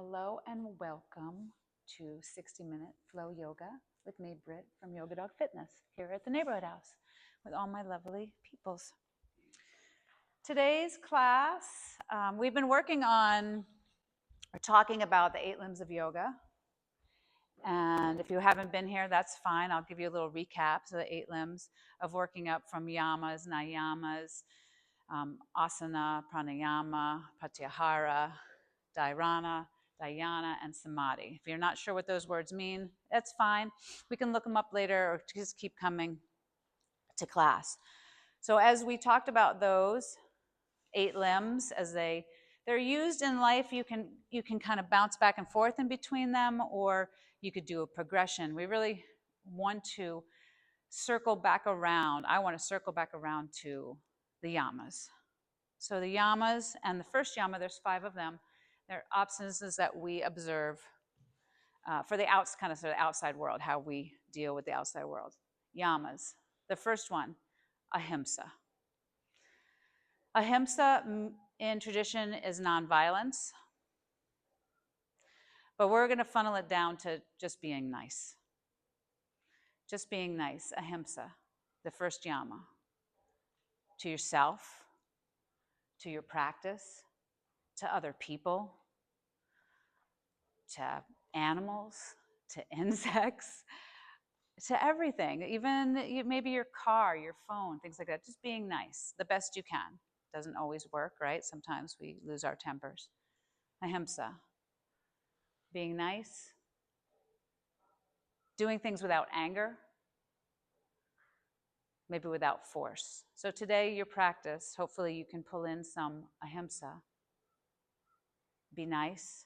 Hello and welcome to 60-Minute Flow Yoga with me, Britt from Yoga Dog Fitness, here at the Neighborhood House with all my lovely peoples. Today's class, we've been working on or talking about the 8 limbs of yoga. And if you haven't been here, that's fine. I'll give you a little recap of the 8 limbs of working up from yamas, niyamas, asana, pranayama, pratyahara, dharana, dhyana, and samadhi. If you're not sure what those words mean, that's fine. We can look them up later or just keep coming to class. So as we talked about those 8 limbs, as they're used in life, you can kind of bounce back and forth in between them, or you could do a progression. We really want to circle back around. I want to circle back around to the yamas. So the yamas, and the first yama, there's 5 of them. They're obstacles that we observe for the kind of sort of outside world, how we deal with the outside world. Yamas. The first one, ahimsa. Ahimsa in tradition is nonviolence, but we're going to funnel it down to just being nice. Just being nice, ahimsa, the first yama. To yourself, to your practice, to other people, to animals, to insects, to everything, even maybe your car, your phone, things like that. Just being nice, the best you can. Doesn't always work, right? Sometimes we lose our tempers. Ahimsa, being nice, doing things without anger, maybe without force. So today, your practice, hopefully you can pull in some ahimsa. Be nice.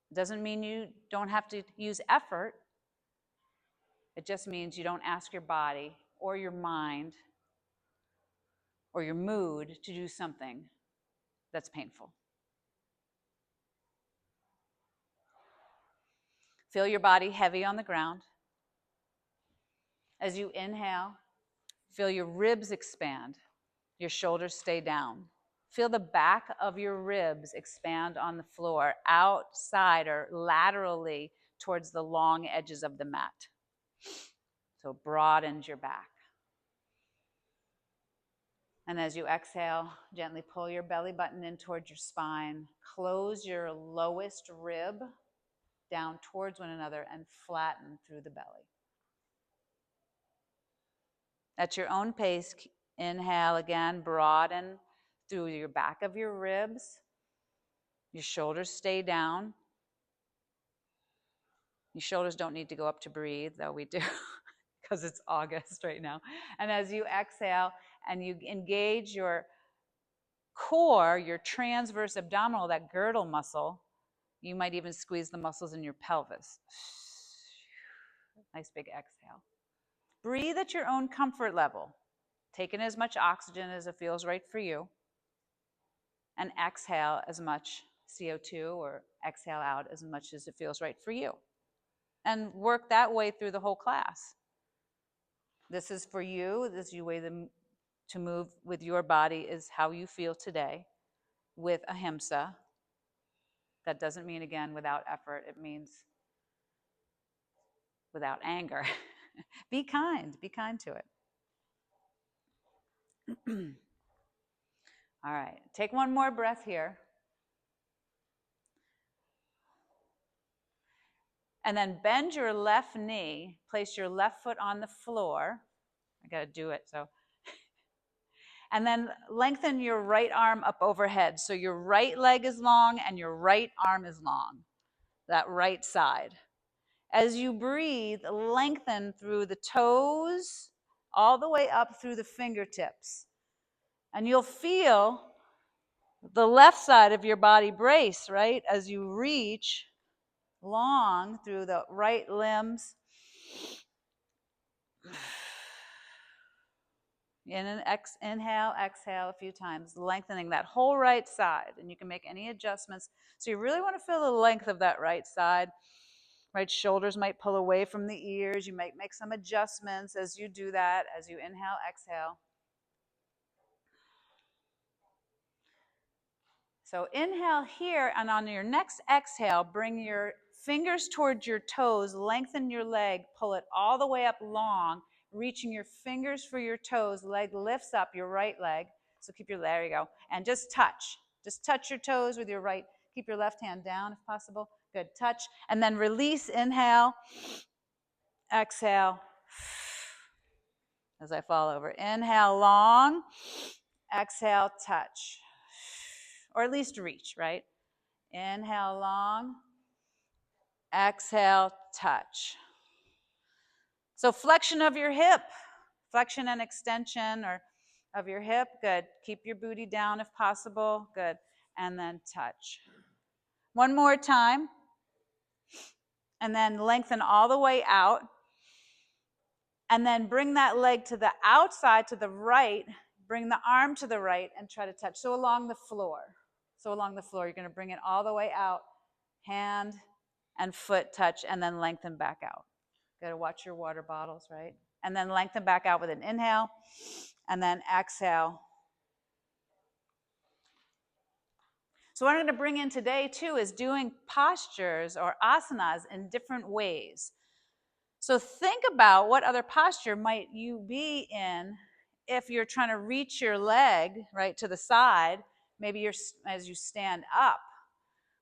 It doesn't mean you don't have to use effort. It just means you don't ask your body or your mind or your mood to do something that's painful. Feel your body heavy on the ground. As you inhale, feel your ribs expand. Your shoulders stay down. Feel the back of your ribs expand on the floor, outside or laterally towards the long edges of the mat. So broadens your back. And as you exhale, gently pull your belly button in towards your spine. Close your lowest rib down towards one another and flatten through the belly. At your own pace, inhale again, broaden through your back of your ribs. Your shoulders stay down. Your shoulders don't need to go up to breathe, though we do, because it's August right now. And as you exhale and you engage your core, your transverse abdominal, that girdle muscle, you might even squeeze the muscles in your pelvis. Nice big exhale. Breathe at your own comfort level. Take in as much oxygen as it feels right for you. And exhale as much CO2, or exhale out as much as it feels right for you. And work that way through the whole class. This is for you. This is your way to move with your body, is how you feel today with ahimsa. That doesn't mean, again, without effort. It means without anger. Be kind to it. All right, take one more breath here. And then bend your left knee, place your left foot on the floor. I gotta do it, so. And then lengthen your right arm up overhead. So your right leg is long and your right arm is long, that right side. As you breathe, lengthen through the toes, all the way up through the fingertips. And you'll feel the left side of your body brace, right? As you reach long through the right limbs. Inhale, exhale a few times, lengthening that whole right side. And you can make any adjustments. So you really want to feel the length of that right side. Right shoulders might pull away from the ears. You might make some adjustments as you do that, as you inhale, exhale. So inhale here, and on your next exhale, bring your fingers towards your toes, lengthen your leg, pull it all the way up long, reaching your fingers for your toes, leg lifts up, your right leg. So keep your, there you go, and just touch. Just touch your toes with your right, keep your left hand down if possible. Good, touch, and then release, inhale, exhale, as I fall over. Inhale long, exhale, touch. Or at least reach, right? Inhale long, exhale, touch. So flexion of your hip, flexion and extension or of your hip, good. Keep your booty down if possible, good. And then touch. One more time. And then lengthen all the way out. And then bring that leg to the outside, to the right. Bring the arm to the right and try to touch. So along the floor. So along the floor, you're going to bring it all the way out. Hand and foot touch, and then lengthen back out. Got to watch your water bottles, right? And then lengthen back out with an inhale, and then exhale. So what I'm going to bring in today, too, is doing postures or asanas in different ways. So think about what other posture might you be in if you're trying to reach your leg, right, to the side. Maybe you're, as you stand up.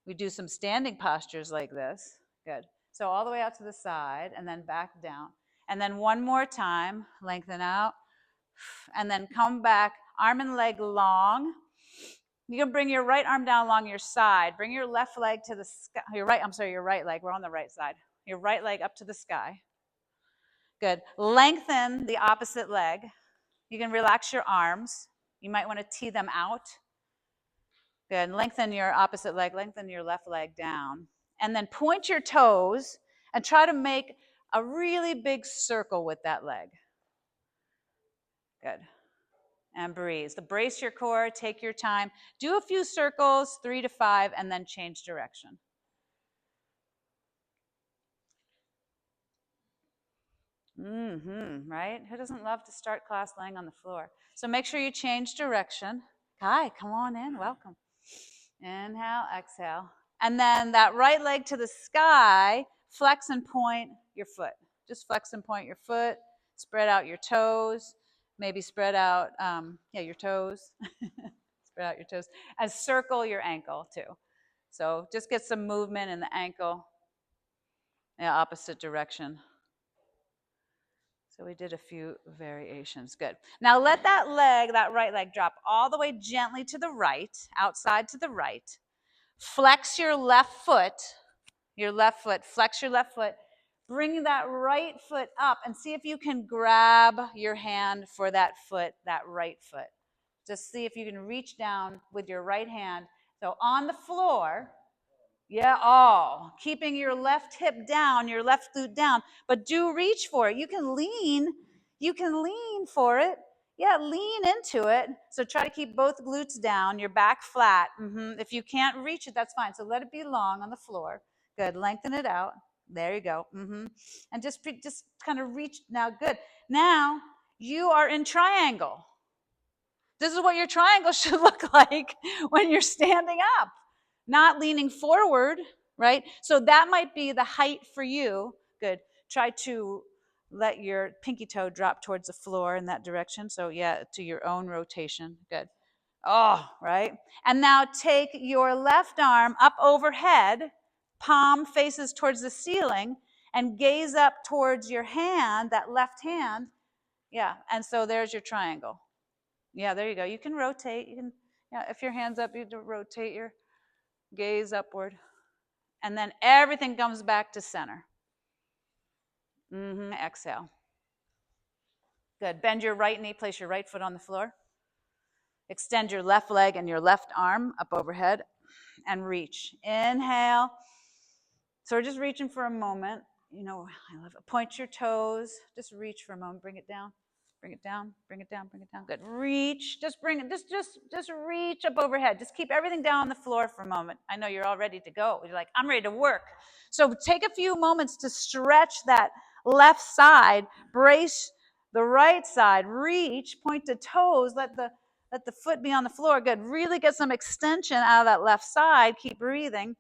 We do some standing postures like this. Good. So all the way out to the side and then back down. And then one more time, lengthen out. And then come back, arm and leg long. You can bring your right arm down along your side. Bring your left leg to the sky. Your right leg. We're on the right side. Your right leg up to the sky. Good. Lengthen the opposite leg. You can relax your arms. You might want to tee them out. Good. Lengthen your opposite leg. Lengthen your left leg down. And then point your toes and try to make a really big circle with that leg. Good. And breathe. So brace your core, take your time. Do a few circles, 3 to 5, and then change direction. Right? Who doesn't love to start class laying on the floor? So make sure you change direction. Hi, come on in, welcome. Inhale, exhale. And then that right leg to the sky, flex and point your foot. Just flex and point your foot, spread out your toes, maybe spread out, your toes. Spread out your toes. And circle your ankle too. So just get some movement in the ankle, opposite direction. So we did a few variations. Good. Now let that leg, that right leg, drop all the way gently to the right, outside to the right. Flex your left foot, flex your left foot. Bring that right foot up and see if you can grab your hand for that foot, that right foot. Just see if you can reach down with your right hand. So on the floor, keeping your left hip down, your left glute down, but do reach for it. You can lean for it. Yeah, lean into it. So try to keep both glutes down, your back flat. If you can't reach it, that's fine. So let it be long on the floor. Good, lengthen it out. There you go. And just kind of reach, now good. Now you are in triangle. This is what your triangle should look like when you're standing up. Not leaning forward, right? So that might be the height for you. Good. Try to let your pinky toe drop towards the floor in that direction. So to your own rotation. Good. Right? And now take your left arm up overhead, palm faces towards the ceiling, and gaze up towards your hand, that left hand. Yeah, and so there's your triangle. Yeah, there you go. You can rotate. You can, if your hand's up, you can rotate your gaze upward. And then everything comes back to center. Exhale. Good. Bend your right knee, place your right foot on the floor. Extend your left leg and your left arm up overhead and reach. Inhale. So we're just reaching for a moment. I love it. Point your toes. Just reach for a moment. Bring it down. Bring it down, bring it down, bring it down. Good. Reach. Just bring it. Just reach up overhead. Just keep everything down on the floor for a moment. I know you're all ready to go. You're like, I'm ready to work. So take a few moments to stretch that left side. Brace the right side. Reach. Point to toes. Let Let the foot be on the floor. Good. Really get some extension out of that left side. Keep breathing.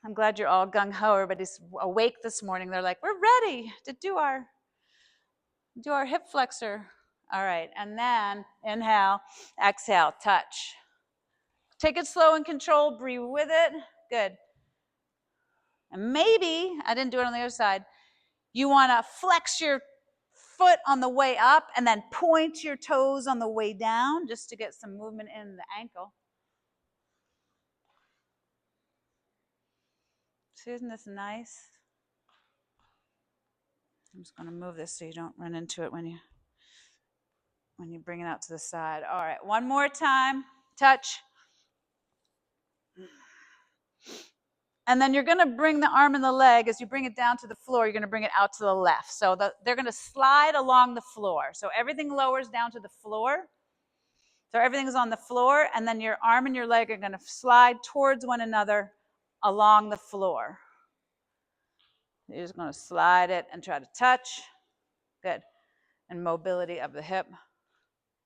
I'm glad you're all gung-ho. Everybody's awake this morning. They're like, we're ready to do our hip flexor. All right, and then inhale, exhale, touch. Take it slow and controlled, breathe with it. Good. And maybe, I didn't do it on the other side, you want to flex your foot on the way up and then point your toes on the way down just to get some movement in the ankle. See, isn't this nice? I'm just going to move this so you don't run into it when you bring it out to the side. All right, one more time. Touch. And then you're going to bring the arm and the leg, as you bring it down to the floor, you're going to bring it out to the left. So they're going to slide along the floor. So everything lowers down to the floor. So everything is on the floor, and then your arm and your leg are going to slide towards one another along the floor. You're just going to slide it and try to touch. Good. And mobility of the hip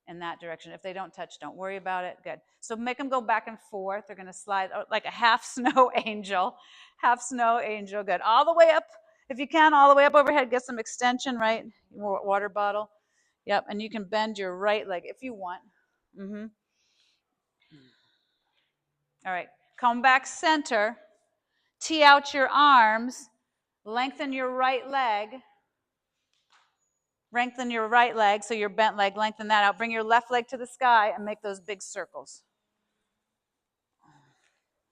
in that direction. If they don't touch, don't worry about it. Good. So make them go back and forth. They're going to slide like a half snow angel. Half snow angel. Good. All the way up, if you can, all the way up overhead. Get some extension, right? Water bottle. Yep. And you can bend your right leg if you want. Mm-hmm. All right. Come back center. Tee out your arms. Lengthen your right leg. Lengthen your right leg, so your bent leg, lengthen that out. Bring your left leg to the sky and make those big circles.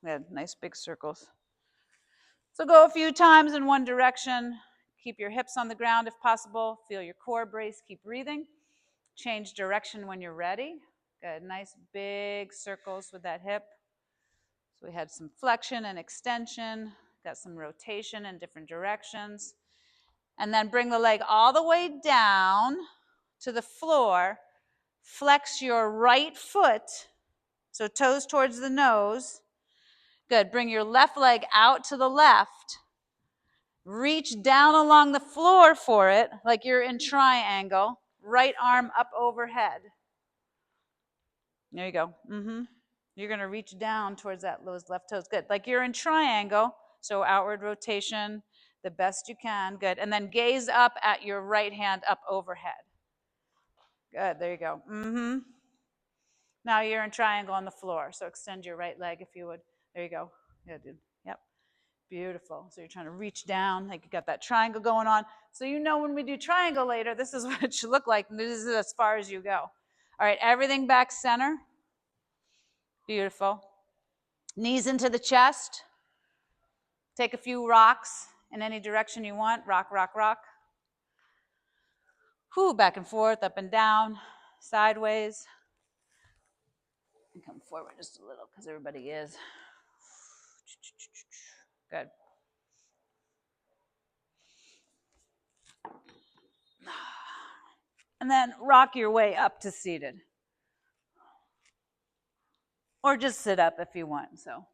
Good, nice big circles. So go a few times in one direction. Keep your hips on the ground if possible. Feel your core brace. Keep breathing. Change direction when you're ready. Good, nice big circles with that hip. So we had some flexion and extension. Got some rotation in different directions. And then bring the leg all the way down to the floor. Flex your right foot, so toes towards the nose. Good. Bring your left leg out to the left. Reach down along the floor for it, like you're in triangle. Right arm up overhead. There you go. Mm-hmm. You're going to reach down towards those left toes. Good. Like you're in triangle, so outward rotation the best you can. Good. And then gaze up at your right hand up overhead. Good. There you go. Mm-hmm. Now you're in triangle on the floor, so extend your right leg if you would. There you go. Yeah, dude. Yep. Beautiful. So you're trying to reach down, like you got that triangle going on. So you know when we do triangle later, this is what it should look like. And this is as far as you go. All right, everything back center. Beautiful. Knees into the chest. Take a few rocks in any direction you want. Rock, rock, rock. Whew, back and forth, up and down, sideways. And come forward just a little because everybody is. Good. And then rock your way up to seated. Or just sit up if you want. So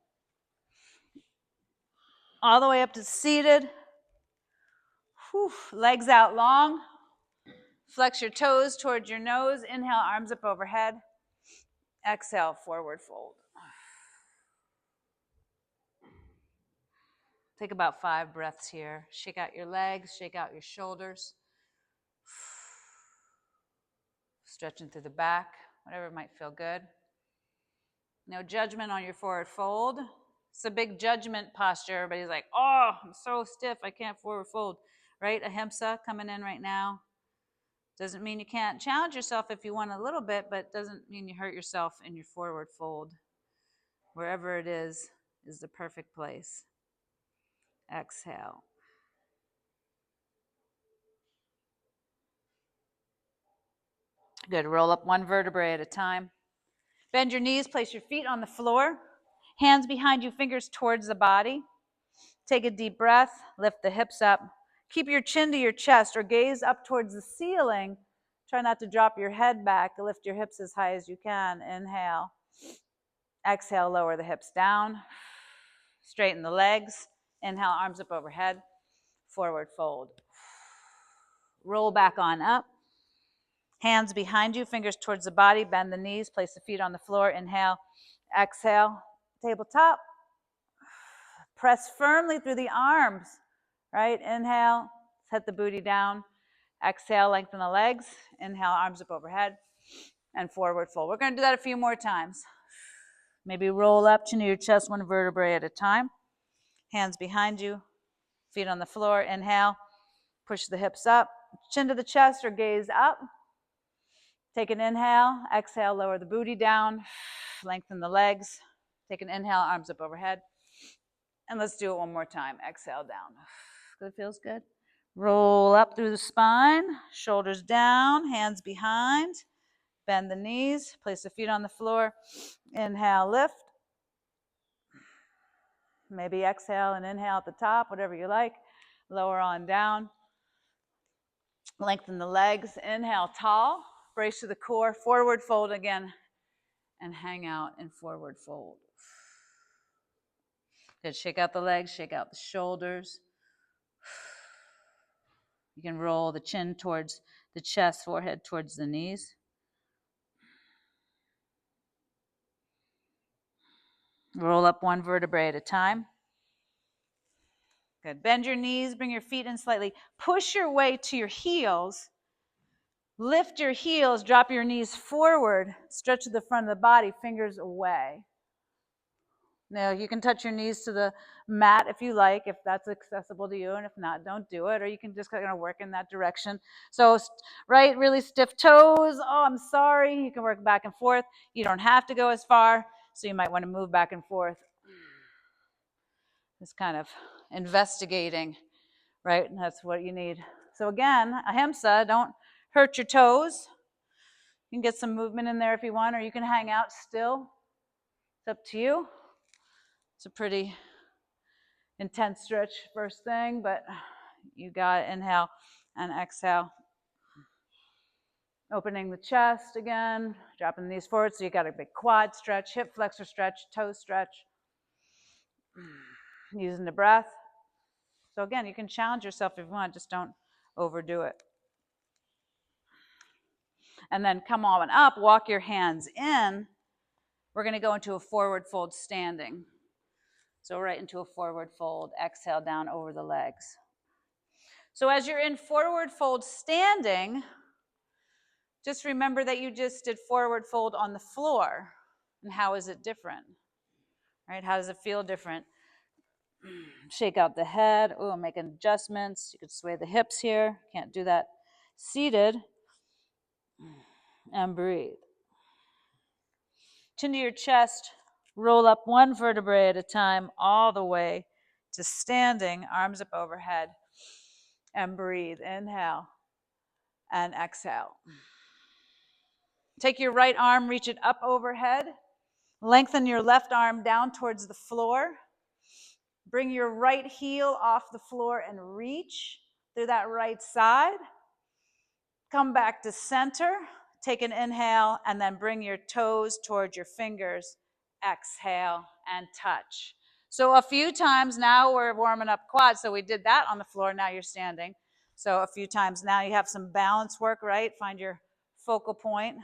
all the way up to seated. Whew. Legs out long. Flex your toes towards your nose. Inhale, arms up overhead. Exhale, forward fold. Take about 5 breaths here. Shake out your legs, shake out your shoulders. Stretching through the back, whatever might feel good. No judgment on your forward fold. It's a big judgment posture. Everybody's like, oh, I'm so stiff, I can't forward fold. Right? Ahimsa coming in right now. Doesn't mean you can't challenge yourself if you want a little bit, but doesn't mean you hurt yourself in your forward fold. Wherever it is the perfect place. Exhale. Good. Roll up one vertebrae at a time. Bend your knees, place your feet on the floor. Hands behind you, fingers towards the body. Take a deep breath, lift the hips up. Keep your chin to your chest or gaze up towards the ceiling. Try not to drop your head back. Lift your hips as high as you can. Inhale. Exhale, lower the hips down. Straighten the legs. Inhale, arms up overhead. Forward fold. Roll back on up. Hands behind you, fingers towards the body, bend the knees, place the feet on the floor, inhale, exhale, tabletop. Press firmly through the arms, right? Inhale, set the booty down. Exhale, lengthen the legs. Inhale, arms up overhead, and forward fold. We're gonna do that a few more times. Maybe roll up, chin to your chest, one vertebrae at a time. Hands behind you, feet on the floor. Inhale, push the hips up, chin to the chest or gaze up. Take an inhale, exhale, lower the booty down, lengthen the legs. Take an inhale, arms up overhead. And let's do it one more time. Exhale down. Good, feels good. Roll up through the spine, shoulders down, hands behind. Bend the knees, place the feet on the floor. Inhale, lift. Maybe exhale and inhale at the top, whatever you like. Lower on down. Lengthen the legs. Inhale, tall. Brace to the core. Forward fold again. And hang out in forward fold. Good. Shake out the legs. Shake out the shoulders. You can roll the chin towards the chest, forehead towards the knees. Roll up one vertebrae at a time. Good. Bend your knees, bring your feet in slightly. Push your way to your heels. Lift your heels, drop your knees forward. Stretch to the front of the body, fingers away. Now, you can touch your knees to the mat if you like, if that's accessible to you, and if not, don't do it. Or you can just kind of work in that direction. So, right, really stiff toes. Oh, I'm sorry. You can work back and forth. You don't have to go as far, so you might want to move back and forth. Just kind of investigating, right? And that's what you need. So again, ahimsa, don't hurt your toes. You can get some movement in there if you want, or you can hang out still. It's up to you. It's a pretty intense stretch first thing, but you got it. Inhale and exhale. Opening the chest again, dropping the knees forward so you got a big quad stretch, hip flexor stretch, toe stretch. Using the breath. So again, you can challenge yourself if you want, just don't overdo it. And then come on up, walk your hands in. We're going to go into a forward fold standing. So right into a forward fold, exhale down over the legs. So as you're in forward fold standing, just remember that you just did forward fold on the floor. And how is it different? Right? How does it feel different? Shake out the head. Oh, making adjustments. You could sway the hips here. Can't do that seated. And breathe. Chin to your chest. Roll up one vertebrae at a time all the way to standing, arms up overhead. And breathe. Inhale and exhale. Take your right arm, reach it up overhead. Lengthen your left arm down towards the floor. Bring your right heel off the floor and reach through that right side. Come back to center. Take an inhale and then bring your toes towards your fingers. Exhale and touch. So a few times now we're warming up quads. So we did that on the floor. Now you're standing. So a few times now you have some balance work, right? Find your focal point.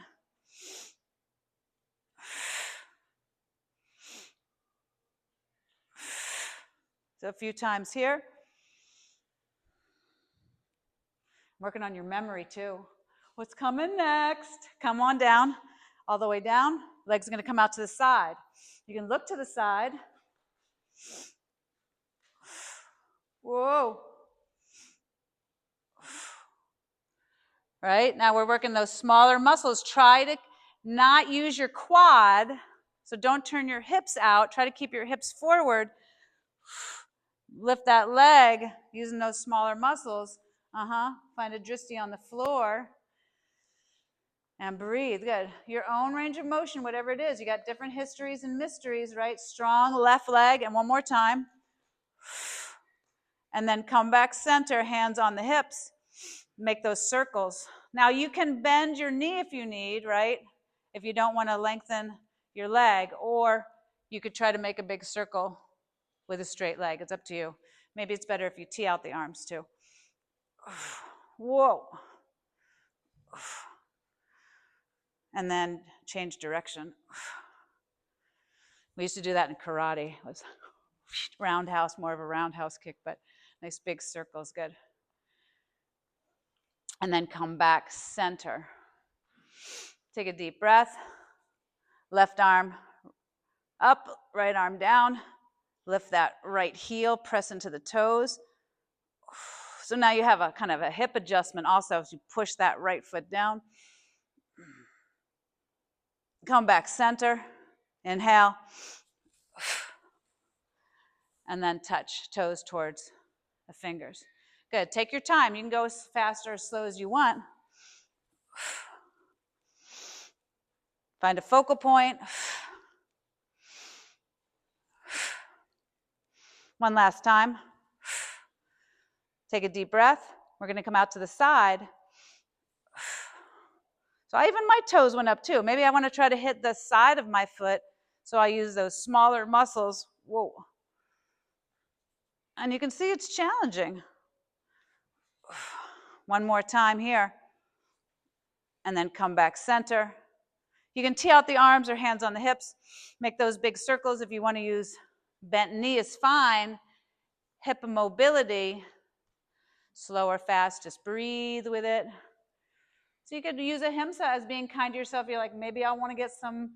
So a few times here. Working on your memory too. What's coming next? Come on down, all the way down. Legs are going to come out to the side. You can look to the side. Whoa. Right? Now we're working those smaller muscles. Try to not use your quad. So don't turn your hips out. Try to keep your hips forward. Lift that leg using those smaller muscles. Find a drishti on the floor. And breathe. Good. Your own range of motion, whatever it is. You got different histories and mysteries, right? Strong left leg. And one more time. And then come back center, hands on the hips. Make those circles. Now you can bend your knee if you need, right? If you don't want to lengthen your leg. Or you could try to make a big circle with a straight leg. It's up to you. Maybe it's better if you tee out the arms too. Whoa. and then change direction. We used to do that in karate. It was roundhouse, more of a roundhouse kick, but nice big circles, good. And then come back center. Take a deep breath. Left arm up, right arm down. Lift that right heel, press into the toes. So now you have a kind of a hip adjustment also as you push that right foot down. Come back center. Inhale. And then touch toes towards the fingers. Good. Take your time. You can go as fast or as slow as you want. Find a focal point. One last time. Take a deep breath. We're going to come out to the side. So even my toes went up too. Maybe I want to try to hit the side of my foot, so I use those smaller muscles. Whoa. And you can see it's challenging. One more time here. And then come back center. You can tee out the arms or hands on the hips. Make those big circles. If you want to use bent knee is fine. Hip mobility, slow or fast, just breathe with it. So you could use Ahimsa as being kind to yourself. You're like, maybe I want to get some,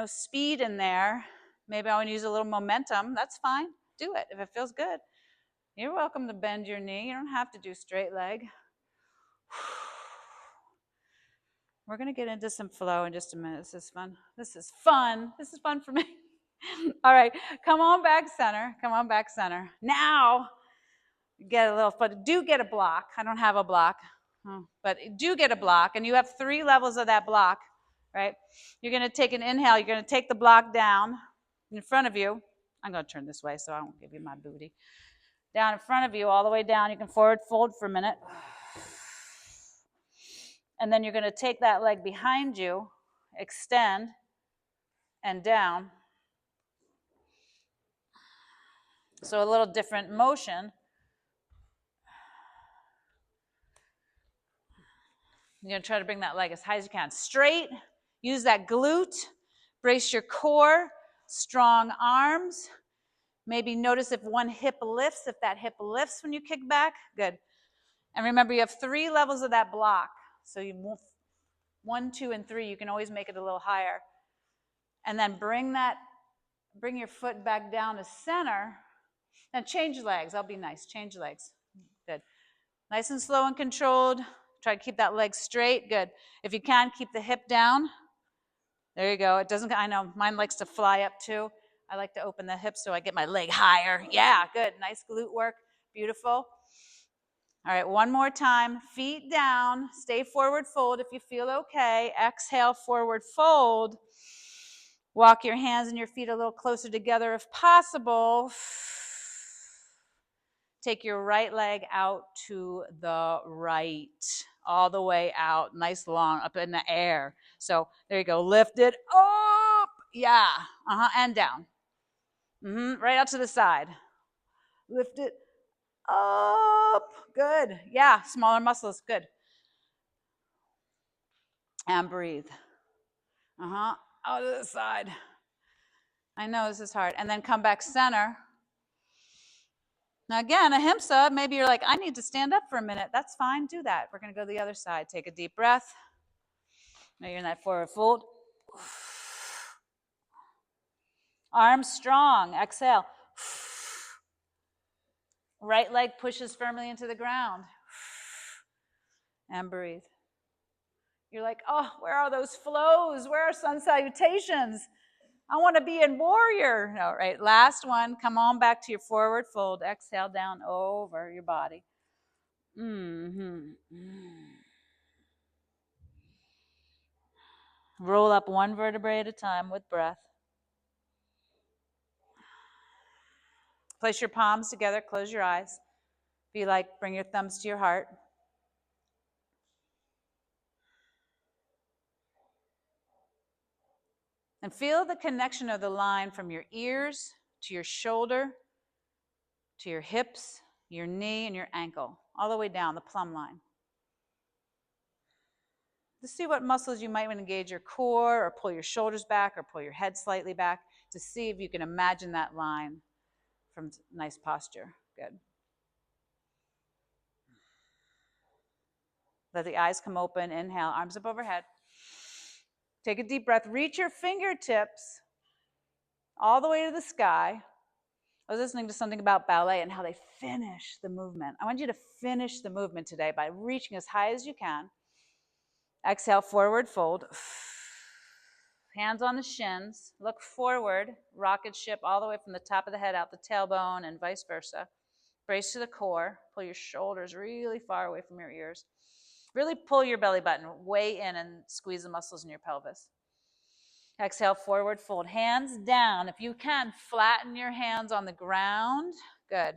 speed in there. Maybe I want to use a little momentum. That's fine. Do it if it feels good. You're welcome to bend your knee. You don't have to do straight leg. We're going to get into some flow in just a minute. This is fun. This is fun. This is fun for me. All right. Come on back center. Come on back center. Now, get a little, but do get a block. I don't have a block, but do get a block. And you have 3 levels of that block, right? You're going to take an inhale. You're going to take the block down in front of you. I'm going to turn this way so I won't give you my booty. Down in front of you, all the way down. You can forward fold for a minute. And then you're going to take that leg behind you, extend, and down. So a little different motion. You're going to try to bring that leg as high as you can. Straight, use that glute, brace your core, strong arms. Maybe notice if one hip lifts, if that hip lifts when you kick back, good. And remember, you have 3 levels of that block. So you move 1, 2, and 3. You can always make it a little higher. And then bring your foot back down to center. Now change legs. I'll be nice. Change legs. Good. Nice and slow and controlled. Try to keep that leg straight. Good. If you can, keep the hip down. There you go. It doesn't, I know, mine likes to fly up too. I like to open the hips so I get my leg higher. Yeah, good. Nice glute work. Beautiful. All right, one more time. Feet down. Stay forward fold if you feel okay. Exhale, forward fold. Walk your hands and your feet a little closer together if possible. Take your right leg out to the right, all the way out, nice long, up in the air. So there you go, lift it up, yeah, and down. Right out to the side. Lift it up, good, yeah, smaller muscles, good. And breathe. Out to the side. I know this is hard. And then come back center. Now again, Ahimsa, maybe you're like, I need to stand up for a minute. That's fine, do that. We're going to go to the other side. Take a deep breath. Now you're in that forward fold. Arms strong, exhale. Right leg pushes firmly into the ground. And breathe. You're like, oh, where are those flows? Where are sun salutations? I want to be in warrior. No, right, last one. Come on back to your forward fold. Exhale down over your body. Roll up one vertebrae at a time with breath. Place your palms together, close your eyes. If you like, bring your thumbs to your heart. And feel the connection of the line from your ears to your shoulder, to your hips, your knee, and your ankle, all the way down the plumb line. to see what muscles you might want to engage your core or pull your shoulders back or pull your head slightly back to see if you can imagine that line from nice posture. Good. Let the eyes come open. Inhale, arms up overhead. Take a deep breath. Reach your fingertips all the way to the sky. I was listening to something about ballet and how they finish the movement. I want you to finish the movement today by reaching as high as you can. Exhale, forward fold. Hands on the shins. Look forward. Rocket ship all the way from the top of the head out the tailbone and vice versa. Brace to the core. Pull your shoulders really far away from your ears. Really pull your belly button way in and squeeze the muscles in your pelvis. Exhale, forward fold. Hands down. If you can, flatten your hands on the ground. Good.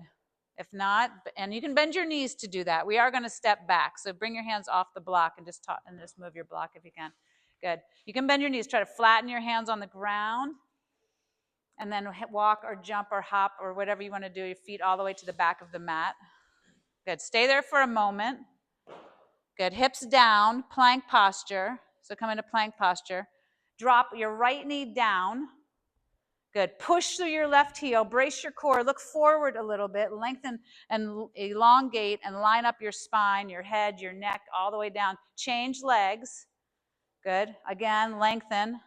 If not, and you can bend your knees to do that. We are going to step back. So bring your hands off the block and just move your block if you can. Good. You can bend your knees. Try to flatten your hands on the ground. And then walk or jump or hop or whatever you want to do. Your feet all the way to the back of the mat. Good. Stay there for a moment. Good. Hips down. Plank posture. So come into plank posture. Drop your right knee down. Good. Push through your left heel. Brace your core. Look forward a little bit. Lengthen and elongate and line up your spine, your head, your neck, all the way down. Change legs. Good. Again, lengthen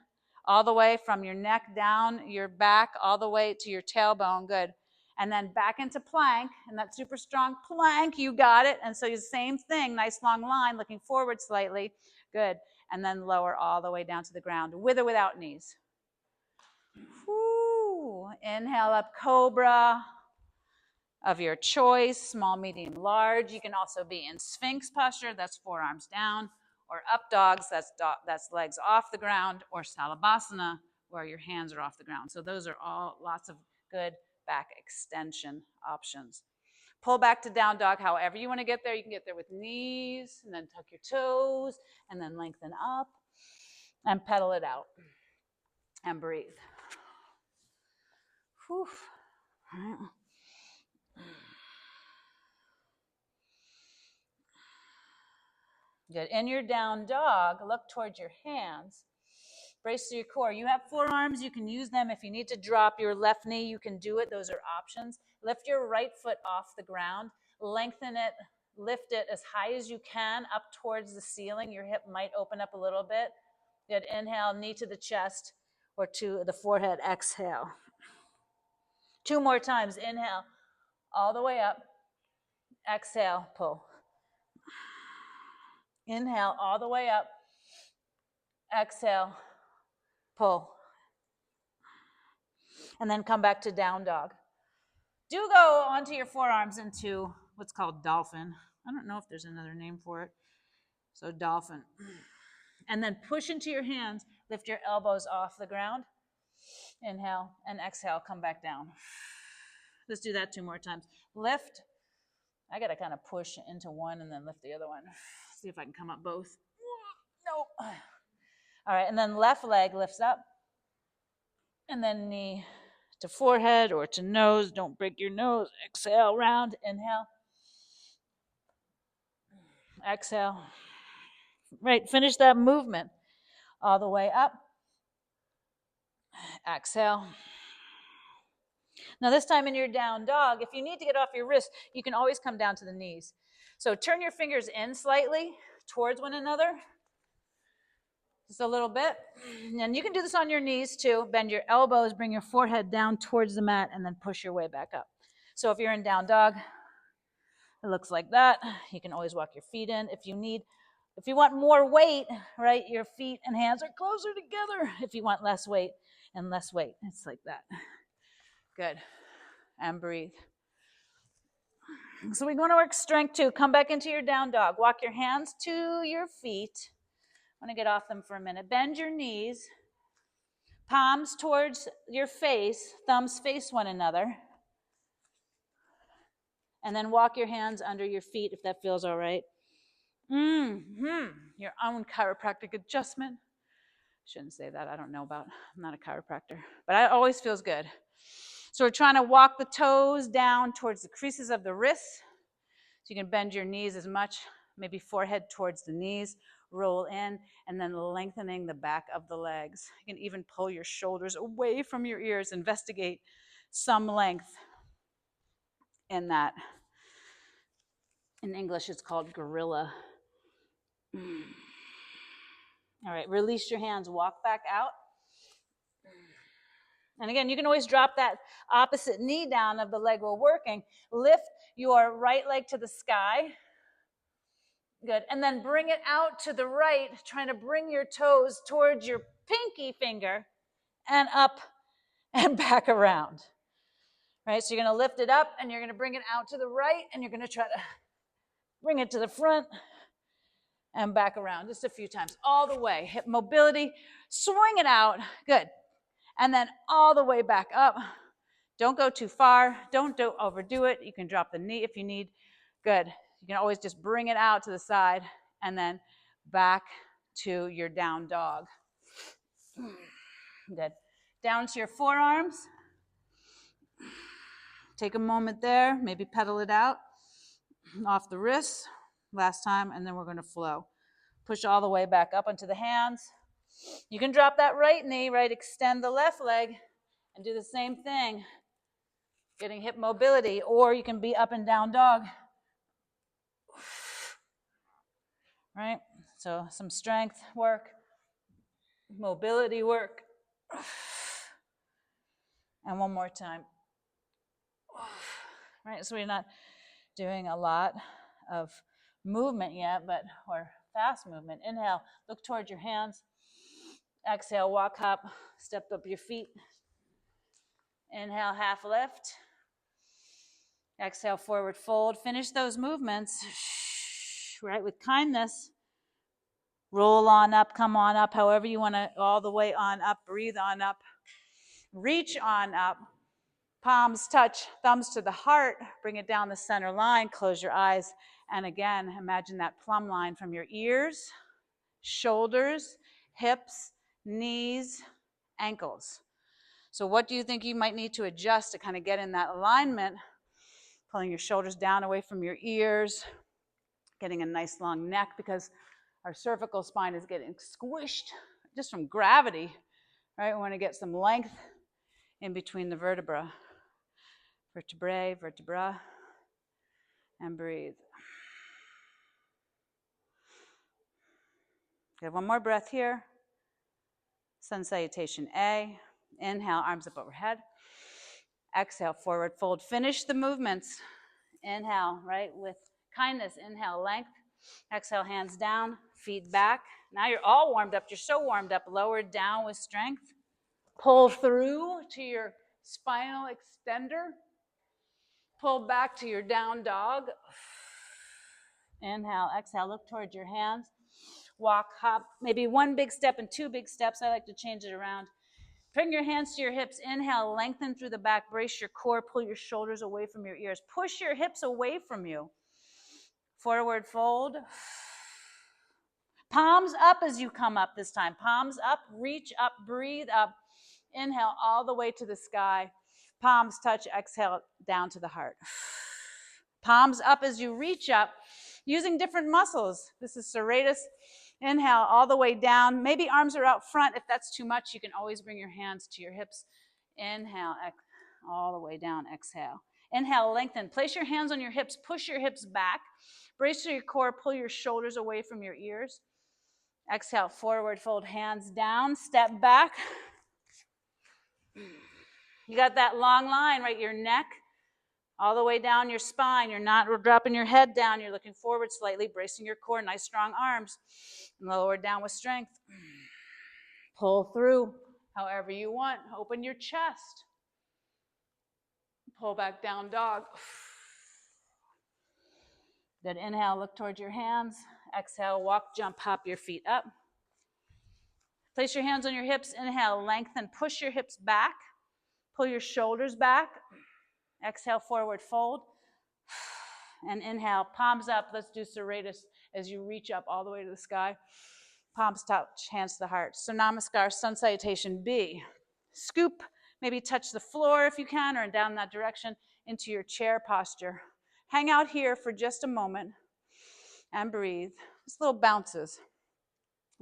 all the way from your neck down, your back, all the way to your tailbone. Good. And then back into plank. And that super strong plank, you got it. And so the same thing, nice long line, looking forward slightly. Good. And then lower all the way down to the ground, with or without knees. Woo. Inhale up, cobra of your choice, small, medium, large. You can also be in Sphinx posture, that's forearms down, or up dogs, that's legs off the ground, or Salabhasana, where your hands are off the ground. So those are all lots of good back extension options. Pull back to down dog, however you want to get there. You can get there with knees, and then tuck your toes, and then lengthen up, and pedal it out, and breathe. Whew. Good. In your down dog, look towards your hands. Brace through your core. You have forearms. You can use them. If you need to drop your left knee, you can do it. Those are options. Lift your right foot off the ground. Lengthen it. Lift it as high as you can up towards the ceiling. Your hip might open up a little bit. Good. Inhale, knee to the chest or to the forehead. Exhale. 2 more times. Inhale, all the way up. Exhale, pull. Inhale, all the way up. Exhale, pull. And then come back to down dog. Do go onto your forearms into what's called dolphin. I don't know if there's another name for it. So dolphin. And then push into your hands. Lift your elbows off the ground. Inhale and exhale. Come back down. Let's do that 2 more times. Lift. I got to kind of push into one and then lift the other one. See if I can come up both. Nope. All right, and then left leg lifts up. And then knee to forehead or to nose. Don't break your nose. Exhale, round. Inhale. Exhale. Right, finish that movement. All the way up. Exhale. Now this time in your down dog, if you need to get off your wrist, you can always come down to the knees. So turn your fingers in slightly towards one another. Just a little bit. And you can do this on your knees too. Bend your elbows, bring your forehead down towards the mat, and then push your way back up. So if you're in down dog, it looks like that. You can always walk your feet in. If you want more weight, right, your feet and hands are closer together. If you want less weight and less weight, it's like that. Good. And breathe. So we're going to work strength too. Come back into your down dog. Walk your hands to your feet. I'm going to get off them for a minute. Bend your knees. Palms towards your face. Thumbs face one another. And then walk your hands under your feet if that feels all right. Your own chiropractic adjustment. Shouldn't say that. I don't know about. I'm not a chiropractor. But it always feels good. So we're trying to walk the toes down towards the creases of the wrists. So you can bend your knees as much, maybe forehead towards the knees. roll in, and then lengthening the back of the legs. You can even pull your shoulders away from your ears. Investigate some length in that. In English, it's called gorilla. All right, release your hands, walk back out. And again, you can always drop that opposite knee down of the leg we're working. Lift your right leg to the sky. Good. And then bring it out to the right, trying to bring your toes towards your pinky finger and up and back around. Right? So you're going to lift it up and you're going to bring it out to the right and you're going to try to bring it to the front and back around just a few times. All the way. Hip mobility. Swing it out. Good. And then all the way back up. Don't go too far. Don't overdo it. You can drop the knee if you need. Good. You can always just bring it out to the side and then back to your down dog. Good. Down to your forearms. Take a moment there. Maybe pedal it out off the wrists. Last time, and then we're going to flow. Push all the way back up onto the hands. You can drop that right knee, right? Extend the left leg and do the same thing. Getting hip mobility, or you can be up and down dog. Right? So some strength work, mobility work. And one more time. Right? So we're not doing a lot of movement yet, or fast movement. Inhale, look towards your hands. Exhale, walk, hop, step up your feet. Inhale, half lift. Exhale, forward fold. Finish those movements, right, with kindness. Roll on up, come on up, however you want to, all the way on up. Breathe on up. Reach on up. Palms touch, thumbs to the heart. Bring it down the center line. Close your eyes. And again, imagine that plumb line from your ears, shoulders, hips, knees, ankles. So what do you think you might need to adjust to kind of get in that alignment? Pulling your shoulders down away from your ears, getting a nice long neck because our cervical spine is getting squished just from gravity, right? We want to get some length in between the vertebrae, and breathe. Good, one more breath here. Sun salutation A. Inhale, arms up overhead. Exhale, forward fold. Finish the movements. Inhale, right, with kindness. Inhale, length. Exhale, hands down, feet back. Now you're all warmed up. You're so warmed up. Lower down with strength. Pull through to your spinal extender. Pull back to your down dog. Inhale, exhale, look towards your hands. Walk, hop, maybe one big step and two big steps. I like to change it around. Bring your hands to your hips. Inhale, lengthen through the back. Brace your core. Pull your shoulders away from your ears. Push your hips away from you. Forward fold. Palms up as you come up this time. Palms up, reach up, breathe up. Inhale all the way to the sky. Palms touch, exhale down to the heart. Palms up as you reach up, using different muscles. This is serratus. Inhale all the way down. Maybe arms are out front. If that's too much, you can always bring your hands to your hips. Inhale, all the way down, exhale. Inhale, lengthen. Place your hands on your hips. Push your hips back. Brace your core. Pull your shoulders away from your ears. Exhale, forward fold, hands down. Step back. You got that long line, right? Your neck all the way down your spine. You're not dropping your head down. You're looking forward slightly, bracing your core. Nice strong arms. Lower down with strength. Pull through however you want. Open your chest. Pull back down dog. Then inhale, look towards your hands. Exhale, walk, jump, hop your feet up. Place your hands on your hips. Inhale, lengthen, push your hips back. Pull your shoulders back. Exhale, forward fold. And inhale, palms up. Let's do serratus as you reach up all the way to the sky. Palms touch, hands to the heart. So namaskar, sun salutation B. Scoop, maybe touch the floor if you can, or down that direction into your chair posture. Hang out here for just a moment and breathe. Just little bounces.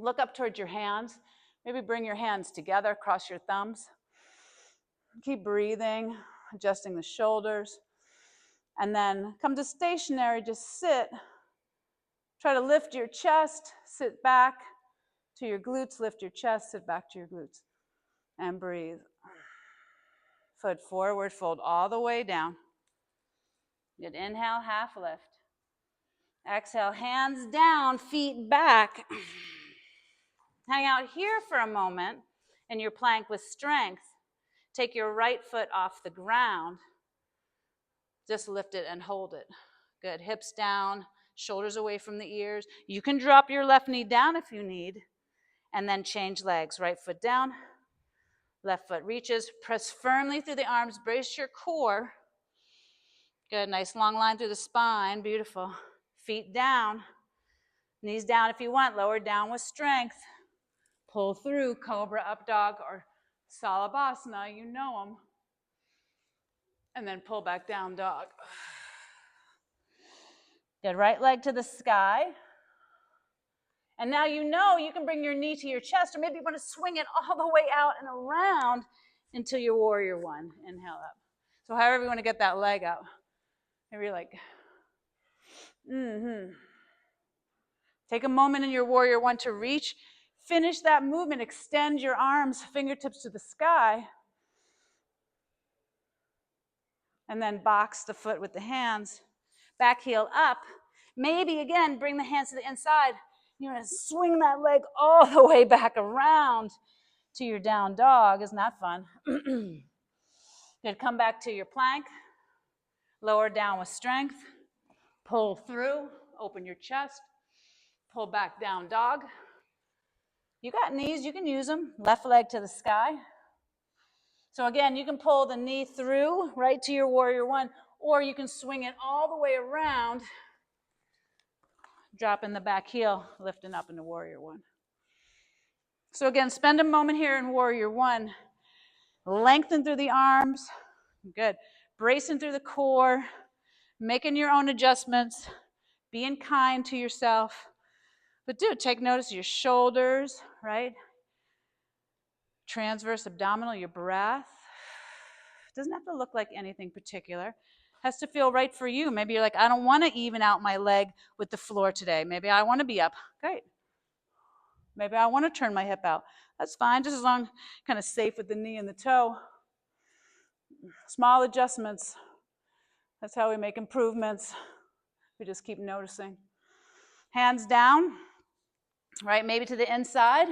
Look up towards your hands. Maybe bring your hands together, cross your thumbs. Keep breathing, adjusting the shoulders. And then come to stationary, just sit. Try to lift your chest, sit back to your glutes, lift your chest, sit back to your glutes. And breathe. Foot forward, fold all the way down. Good inhale, half lift. Exhale, hands down, feet back. Hang out here for a moment in your plank with strength. Take your right foot off the ground. Just lift it and hold it. Good, hips down, shoulders away from the ears. You can drop your left knee down if you need, and then change legs. Right foot down, left foot reaches. Press firmly through the arms, brace your core. Good, nice long line through the spine, beautiful. Feet down, knees down if you want, lower down with strength. Pull through, cobra, up dog, or salabhasana, you know them. And then pull back down, dog. Good, right leg to the sky. And now you know you can bring your knee to your chest, or maybe you want to swing it all the way out and around until your warrior one. Inhale up. So however you want to get that leg out. Maybe you're like, Take a moment in your warrior one to reach. Finish that movement. Extend your arms, fingertips to the sky. And then box the foot with the hands. Back heel up. Maybe, again, bring the hands to the inside. You're going to swing that leg all the way back around to your down dog. Isn't that fun? Good. Come back to your plank. Lower down with strength. Pull through. Open your chest. Pull back down dog. You got knees. You can use them. Left leg to the sky. So again, you can pull the knee through right to your warrior one, or you can swing it all the way around, dropping the back heel, lifting up into warrior one. So again, spend a moment here in warrior one. Lengthen through the arms. Good. Bracing through the core, making your own adjustments, being kind to yourself. But take notice of your shoulders, right? Transverse abdominal, your breath. Doesn't have to look like anything particular. Has to feel right for you. Maybe you're like, I don't want to even out my leg with the floor today. Maybe I want to be up. Great. Maybe I want to turn my hip out. That's fine, just as long kind of safe with the knee and the toe. Small adjustments. That's how we make improvements. We just keep noticing. Hands down, right? Maybe to the inside.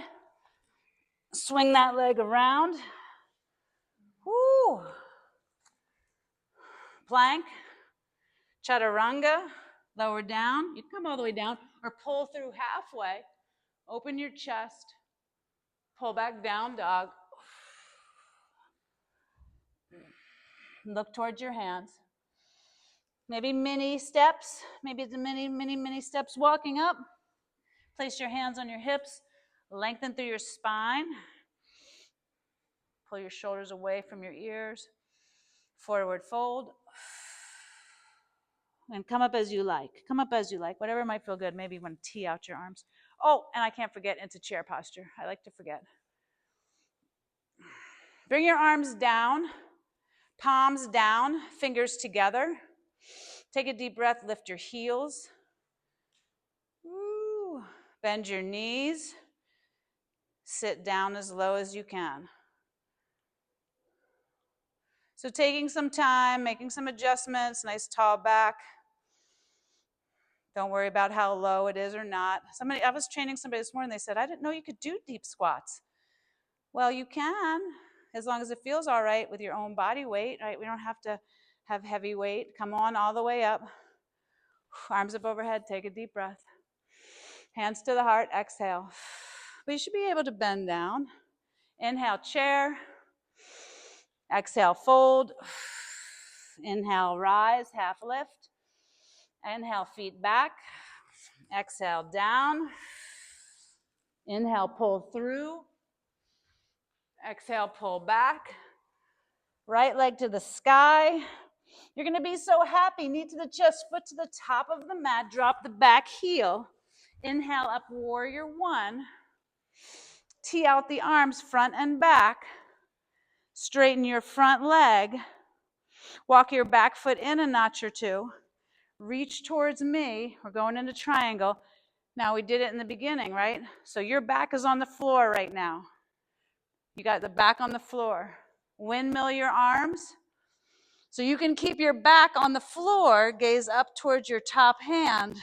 Swing that leg around. Woo. Plank. Chaturanga. Lower down. You can come all the way down or pull through halfway. Open your chest. Pull back down, dog. Look towards your hands. Maybe mini steps. Maybe it's mini steps walking up. Place your hands on your hips. Lengthen through your spine. Pull your shoulders away from your ears. Forward fold. And come up as you like. Come up as you like. Whatever might feel good. Maybe you want to tee out your arms. Oh, and I can't forget into chair posture. I like to forget. Bring your arms down. Palms down. Fingers together. Take a deep breath. Lift your heels. Woo. Bend your knees. Sit down as low as you can. So taking some time, making some adjustments, nice tall back. Don't worry about how low it is or not. I was training somebody this morning, they said, I didn't know you could do deep squats. Well, you can, as long as it feels all right with your own body weight, right? We don't have to have heavy weight. Come on all the way up. Arms up overhead, take a deep breath. Hands to the heart, exhale. But you should be able to bend down. Inhale, chair. Exhale, fold. Inhale, rise, half lift. Inhale, feet back. Exhale, down. Inhale, pull through. Exhale, pull back. Right leg to the sky. You're going to be so happy. Knee to the chest, foot to the top of the mat. Drop the back heel. Inhale up, warrior one. Tee out the arms front and back. Straighten your front leg. Walk your back foot in a notch or two. Reach towards me. We're going into triangle. Now we did it in the beginning, right? So your back is on the floor right now. You got the back on the floor. Windmill your arms. So you can keep your back on the floor, gaze up towards your top hand.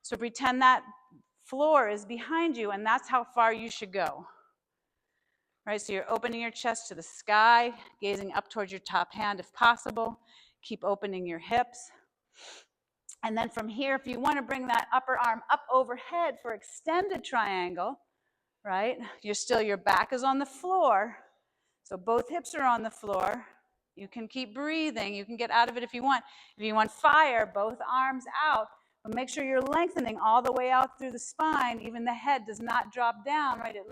So pretend that floor is behind you, and that's how far you should go. Right, so you're opening your chest to the sky, gazing up towards your top hand if possible. Keep opening your hips. And then from here, if you want to bring that upper arm up overhead for extended triangle, right? Your back is on the floor. So both hips are on the floor. You can keep breathing. You can get out of it if you want. If you want fire, both arms out. But make sure you're lengthening all the way out through the spine. Even the head does not drop down, right? It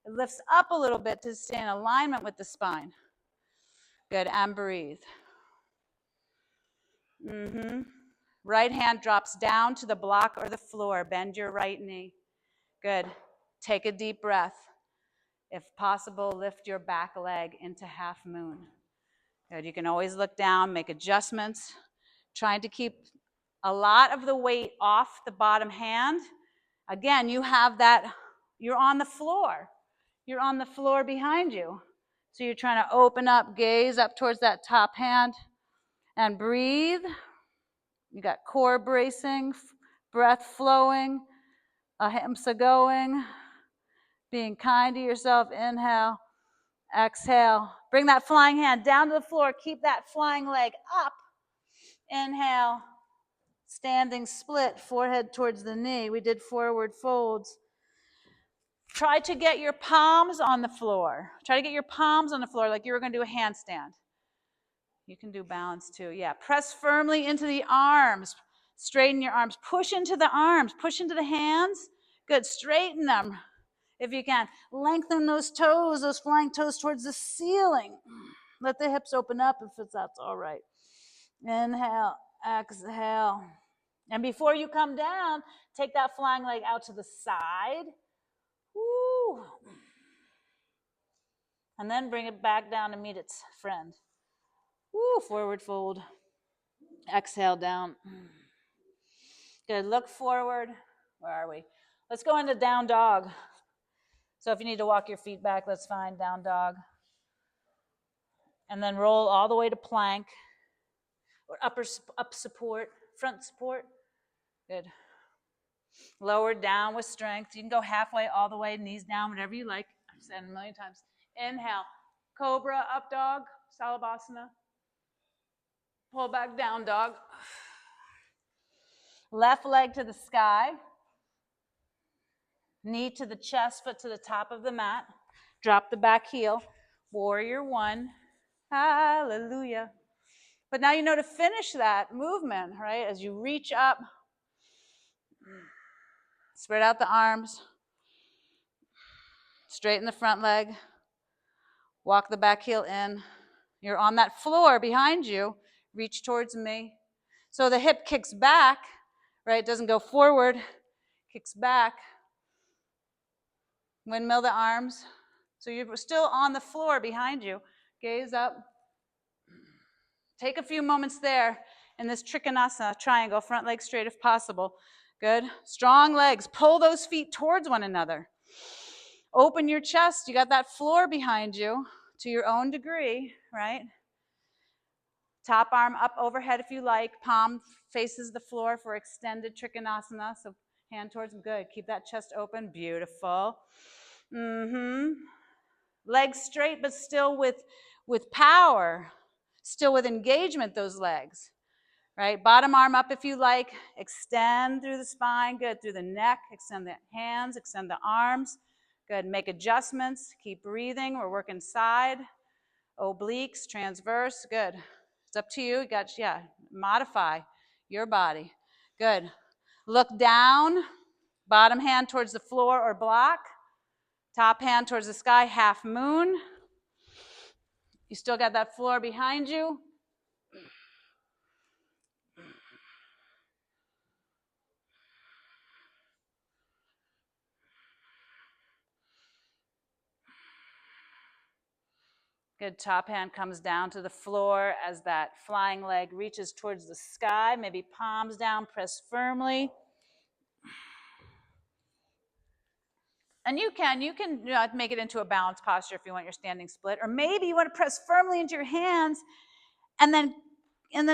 lifts up a little bit to stay in alignment with the spine. Good, and breathe. Right hand drops down to the block or the floor. Bend your right knee. Good. Take a deep breath. If possible, lift your back leg into half moon. Good. You can always look down, make adjustments. Trying to keep a lot of the weight off the bottom hand. Again, you have that, you're on the floor. You're on the floor behind you. So you're trying to open up, gaze up towards that top hand, and breathe. You got core bracing, breath flowing, ahimsa going, being kind to yourself. Inhale, exhale. Bring that flying hand down to the floor. Keep that flying leg up. Inhale, standing split, forehead towards the knee. We did forward folds. Try to get your palms on the floor. Try to get your palms on the floor like you were going to do a handstand. You can do balance too. Yeah, press firmly into the arms. Straighten your arms. Push into the arms. Push into the hands. Good. Straighten them if you can. Lengthen those toes, those flying toes towards the ceiling. Let the hips open up if that's all right. Inhale, exhale. And before you come down, take that flying leg out to the side. Woo. And then bring it back down to meet its friend. Woo, forward fold. Exhale down. Good, look forward. Where are we? Let's go into down dog. So if you need to walk your feet back, that's fine, down dog. And then roll all the way to plank. Or up support, front support. Good. Lower down with strength. You can go halfway, all the way, knees down, whatever you like. I've said it a million times. Inhale, cobra, up dog, salabhasana. Pull back, down dog. Left leg to the sky. Knee to the chest, foot to the top of the mat. Drop the back heel. Warrior one. Hallelujah. But now you know to finish that movement, right? As you reach up, spread out the arms. Straighten the front leg. Walk the back heel in. You're on that floor behind you. Reach towards me. So the hip kicks back, right? It doesn't go forward. Kicks back. Windmill the arms. So you're still on the floor behind you. Gaze up. Take a few moments there in this Trikonasana triangle, front leg straight if possible. Good. Strong legs. Pull those feet towards one another. Open your chest. You got that floor behind you to your own degree, right? Top arm up overhead if you like. Palm faces the floor for extended Trikonasana. So hand towards them. Good. Keep that chest open. Beautiful. Legs straight, but still with power. Still with engagement, those legs. Right? Bottom arm up if you like. Extend through the spine. Good. Through the neck. Extend the hands. Extend the arms. Good. Make adjustments. Keep breathing. We're working side. Obliques. Transverse. Good. It's up to you. You got, modify your body. Good. Look down. Bottom hand towards the floor or block. Top hand towards the sky. Half moon. You still got that floor behind you. Good. Top hand comes down to the floor as that flying leg reaches towards the sky. Maybe palms down, press firmly. And you can make it into a balanced posture if you want your standing split. Or maybe you want to press firmly into your hands and then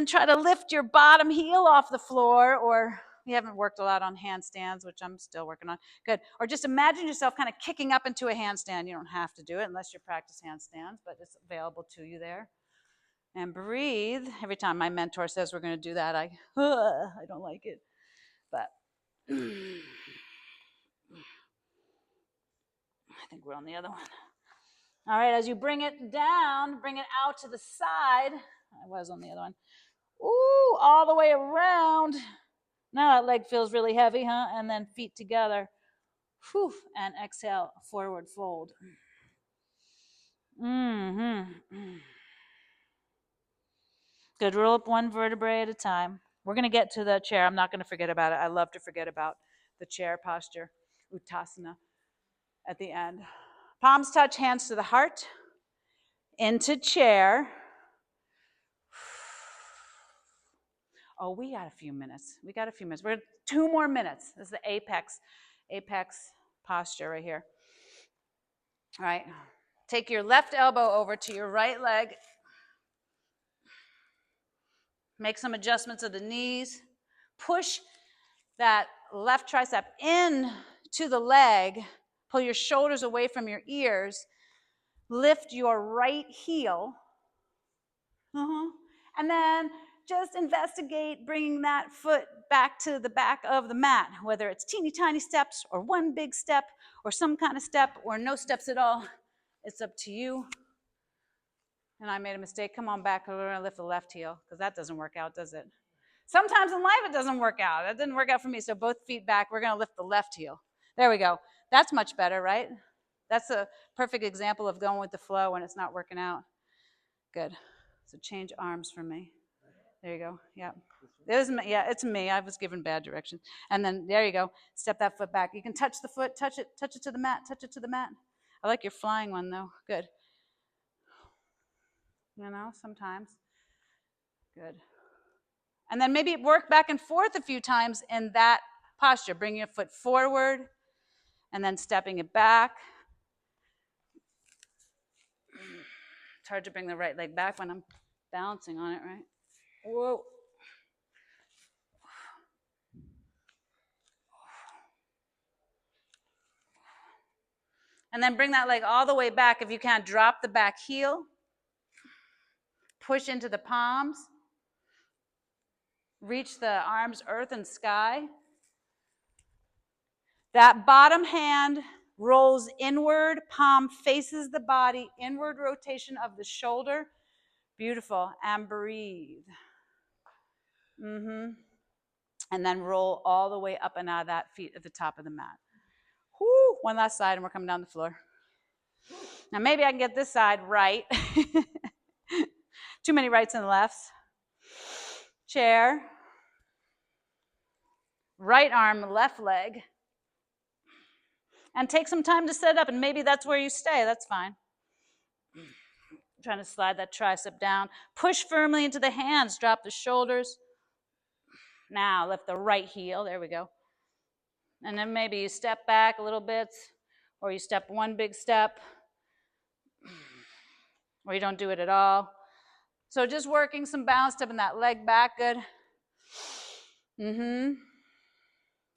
try to lift your bottom heel off the floor. Or we haven't worked a lot on handstands, which I'm still working on. Good. Or just imagine yourself kind of kicking up into a handstand. You don't have to do it unless you practice handstands, but it's available to you there. And breathe. Every time my mentor says we're going to do that, I don't like it. But I think we're on the other one. All right, as you bring it down, bring it out to the side. I was on the other one. Ooh, all the way around. Now that leg feels really heavy, huh? And then feet together. Whew, and exhale, forward fold. Good. Roll up one vertebrae at a time. We're going to get to the chair. I'm not going to forget about it. I love to forget about the chair posture, Uttasana, at the end. Palms touch, hands to the heart. Into chair. Oh, we got a few minutes. We're 2 more minutes. This is the apex posture right here. All right. Take your left elbow over to your right leg. Make some adjustments of the knees. Push that left tricep in to the leg. Pull your shoulders away from your ears. Lift your right heel. And then just investigate bringing that foot back to the back of the mat, whether it's teeny tiny steps or one big step or some kind of step or no steps at all. It's up to you. And I made a mistake. Come on back. We're going to lift the left heel because that doesn't work out, does it? Sometimes in life it doesn't work out. That didn't work out for me. So both feet back. We're going to lift the left heel. There we go. That's much better, right? That's a perfect example of going with the flow when it's not working out. Good. So change arms for me. There you go. Yeah. It's me. I was given bad directions. And then there you go. Step that foot back. You can touch the foot, touch it to the mat, touch it to the mat. I like your flying one though. Good. Sometimes. Good. And then maybe work back and forth a few times in that posture. Bring your foot forward and then stepping it back. It's hard to bring the right leg back when I'm balancing on it, right? Whoa. And then bring that leg all the way back. If you can, drop the back heel. Push into the palms. Reach the arms, earth and sky. That bottom hand rolls inward, palm faces the body, inward rotation of the shoulder. Beautiful. And breathe. And then roll all the way up and out of that, feet at the top of the mat. Whoo, one last side and we're coming down the floor. Now maybe I can get this side right. Too many rights and lefts. Chair. Right arm, left leg. And take some time to set up, and maybe that's where you stay. That's fine. Trying to slide that tricep down. Push firmly into the hands. Drop the shoulders. Now lift the right heel. There we go. And then maybe you step back a little bit, or you step one big step, or you don't do it at all. So just working some balance, stepping that leg back. Good.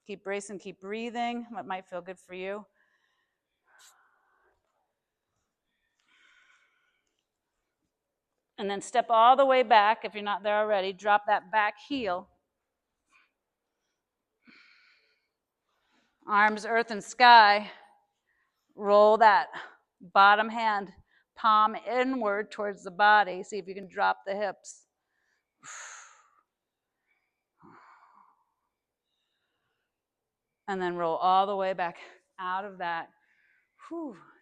Keep bracing, keep breathing. What might feel good for you. And then step all the way back if you're not there already. Drop that back heel. Arms, earth, and sky. Roll that bottom hand, palm inward towards the body. See if you can drop the hips. And then roll all the way back out of that.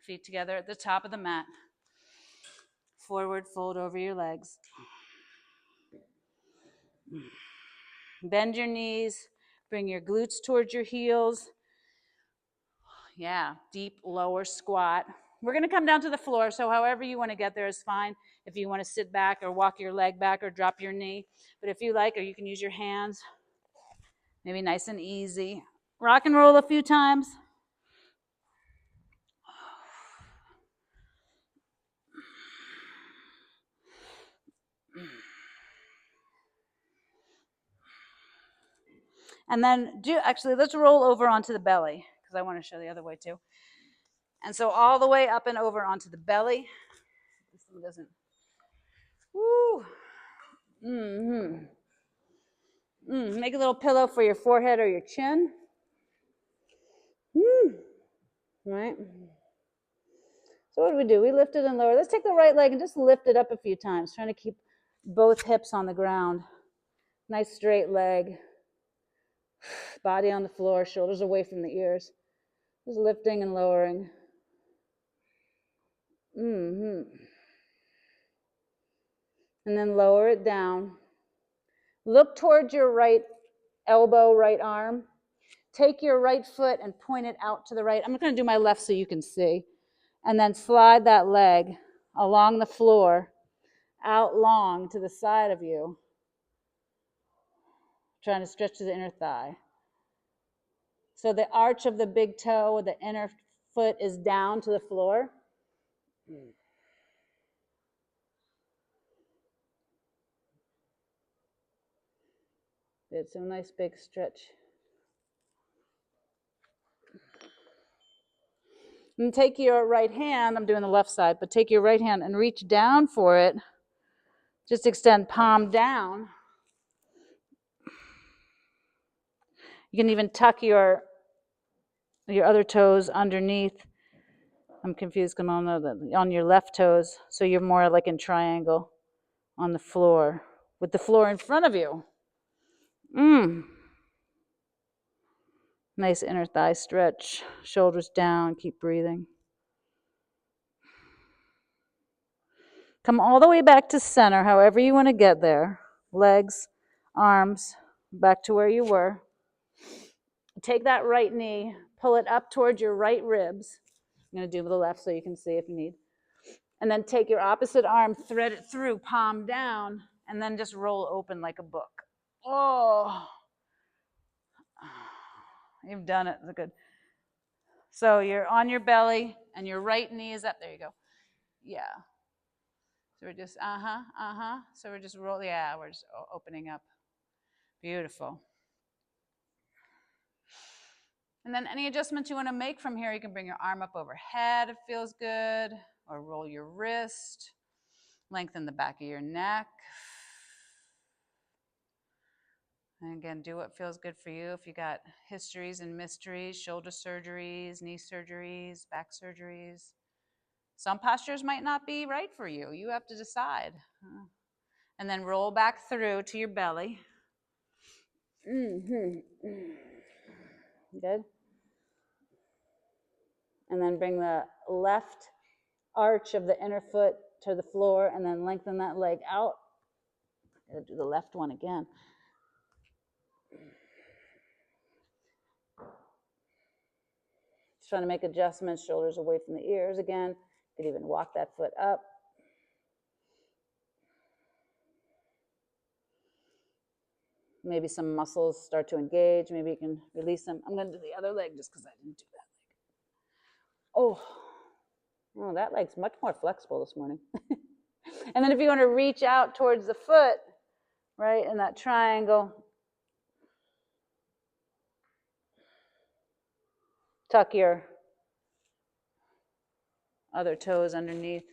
Feet together at the top of the mat. Forward fold over your legs. Bend your knees. Bring your glutes towards your heels. Yeah, deep lower squat. we're going to come down to the floor, so however you want to get there is fine. If you want to sit back or walk your leg back or drop your knee. But if you like, or you can use your hands, maybe nice and easy. Rock and roll a few times. And then actually, let's roll over onto the belly, because I want to show the other way too. And so all the way up and over onto the belly. This thing doesn't. Woo. Make a little pillow for your forehead or your chin. Right. So what do we do? We lift it and lower. Let's take the right leg and just lift it up a few times, trying to keep both hips on the ground. Nice straight leg. Body on the floor, shoulders away from the ears. Just lifting and lowering. And then lower it down. Look towards your right elbow, right arm. Take your right foot and point it out to the right. I'm going to do my left so you can see. And then slide that leg along the floor, out long to the side of you. Trying to stretch to the inner thigh. So the arch of the big toe, the inner foot is down to the floor. Good, so nice big stretch. And take your right hand, I'm doing the left side, but take your right hand and reach down for it. Just extend palm down. You can even tuck your other toes underneath. I'm confused, come on your left toes, so you're more like in triangle on the floor, with the floor in front of you. Nice inner thigh stretch, shoulders down, keep breathing. Come all the way back to center, however you want to get there. Legs, arms, back to where you were. Take that right knee, pull it up towards your right ribs. I'm going to do the left so you can see if you need. And then take your opposite arm, thread it through, palm down, and then just roll open like a book. Oh, you've done it. Good. So you're on your belly, and your right knee is up. There you go. Yeah. So we're just, So we're just we're just opening up. Beautiful. And then any adjustments you want to make from here, you can bring your arm up overhead, it feels good, or roll your wrist, lengthen the back of your neck. And again, do what feels good for you. If you got histories and mysteries, shoulder surgeries, knee surgeries, back surgeries, some postures might not be right for you. You have to decide. And then roll back through to your belly. Good. And then bring the left arch of the inner foot to the floor, and then lengthen that leg out. I'm going to do the left one again. Just trying to make adjustments, shoulders away from the ears again. You could even walk that foot up. Maybe some muscles start to engage. Maybe you can release them. I'm going to do the other leg just because I didn't do that leg. Oh, that leg's much more flexible this morning. And then if you want to reach out towards the foot, right, in that triangle, tuck your other toes underneath.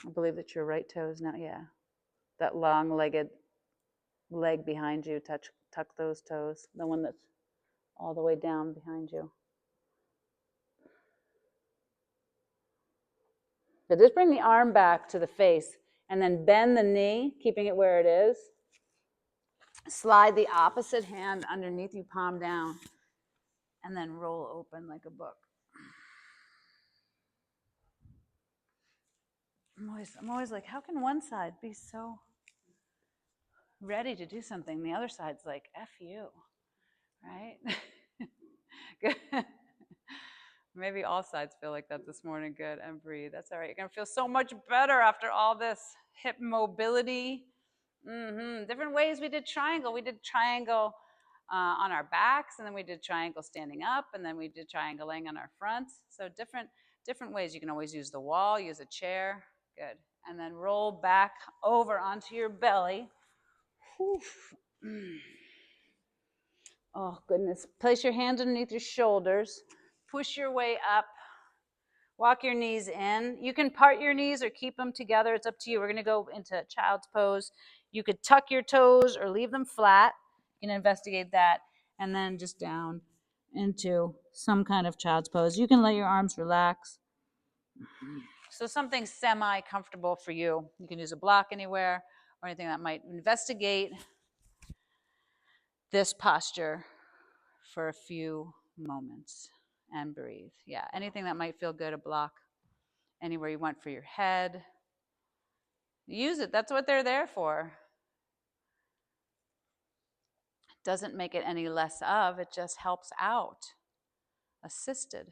I believe that's your right toes now. Yeah. That long-legged leg behind you, tuck those toes, the one that's all the way down behind you. But just bring the arm back to the face and then bend the knee, keeping it where it is. Slide the opposite hand underneath you, palm down, and then roll open like a book. I'm always like, how can one side be so ready to do something? The other side's like, F you, right? Good. Maybe all sides feel like that this morning. Good. And breathe. That's all right. You're going to feel so much better after all this hip mobility. Different ways we did triangle. We did triangle on our backs, and then we did triangle standing up, and then we did triangle laying on our fronts. So different ways. You can always use the wall, use a chair. Good. And then roll back over onto your belly. Whew. Oh, goodness. Place your hands underneath your shoulders. Push your way up. Walk your knees in. You can part your knees or keep them together. It's up to you. We're going to go into child's pose. You could tuck your toes or leave them flat. You can investigate that. And then just down into some kind of child's pose. You can let your arms relax. So something semi-comfortable for you. You can use a block anywhere or anything that might investigate this posture for a few moments and breathe. Yeah, anything that might feel good, a block, anywhere you want for your head. Use it. That's what they're there for. Doesn't make it any less of, it just helps out. Assisting.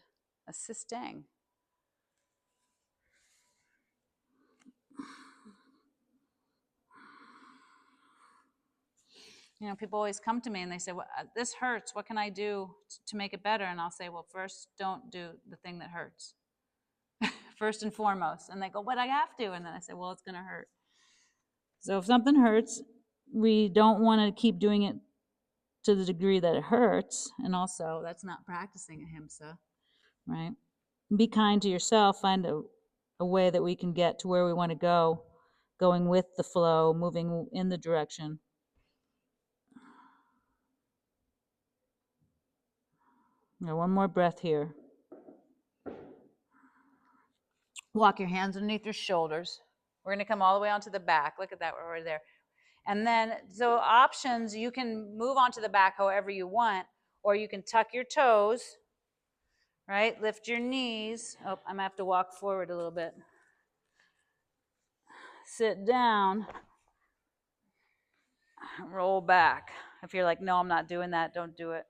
You know, people always come to me and they say, well, this hurts. What can I do to make it better? And I'll say, well, first, don't do the thing that hurts. First and foremost. And they go, but I have to. And then I say, well, it's going to hurt. So if something hurts, we don't want to keep doing it to the degree that it hurts. And also, that's not practicing ahimsa, right? Be kind to yourself. Find a way that we can get to where we want to go, going with the flow, moving in the direction. Now, one more breath here. Walk your hands underneath your shoulders. We're going to come all the way onto the back. Look at that, we're right there. And then, so options, you can move onto the back however you want, or you can tuck your toes, right? Lift your knees. Oh, I'm going to have to walk forward a little bit. Sit down. Roll back. If you're like, no, I'm not doing that, don't do it.